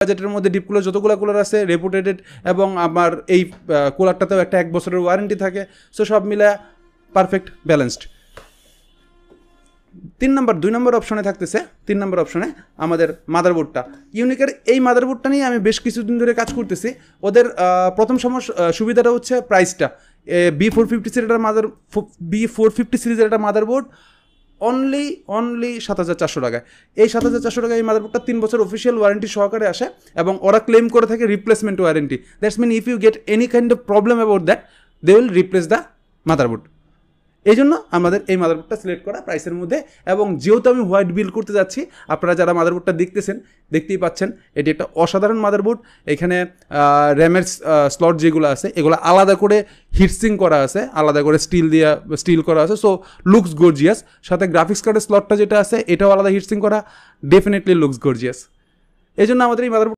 বাজেটের মধ্যে deep cooler যতগুলো কুলার আছে রেপুটেটেড, এবং আমার এই কুলারটাতেও একটা 1 বছরের ওয়ারেন্টি থাকে। সো সব মিলে পারফেক্ট ব্যালেন্সড। 2 নম্বর অপশনে থাকতেছে, 3 নম্বর অপশনে আমাদের মাদারবোর্ডটা। ইউনিকের এই মাদারবোর্ডটা নিয়ে আমি বেশ কিছুদিন ধরে কাজ করতেছি। ওদের প্রথম সুবিধাটা হচ্ছে প্রাইসটা। B450 সিরিজের একটা মাদারবোর্ড অনলি 7,400 টাকায়। এই 7,400 টাকায় এই মাদারবোর্ডটা 3 বছর অফিসিয়াল ওয়ারেন্টি সহকারে আসে, এবং ওরা ক্লেম করে থাকে replacement warranty. That's mean if you get any kind of problem about that, they will replace the motherboard. এই জন্য আমাদের এই মাদারবোর্ডটা সিলেক্ট করা প্রাইসের মধ্যে। এবং যেহেতু আমি হোয়াইট বিল করতে যাচ্ছি, আপনারা যারা মাদারবোর্ডটা দেখতেই পাচ্ছেন, এটি একটা অসাধারণ মাদারবোর্ড। এখানে র্যামের স্লট যেগুলো আছে এগুলো আলাদা করে হিটসিং করা আছে, আলাদা করে স্টিল করা আছে। So looks gorgeous. সাথে গ্রাফিক্স কার্ডের স্লটটা যেটা আছে এটাও আলাদা হিটসিং করা, ডেফিনেটলি লুকস গর্জিয়াস। এই জন্য আমাদের এই মাদারবোর্ড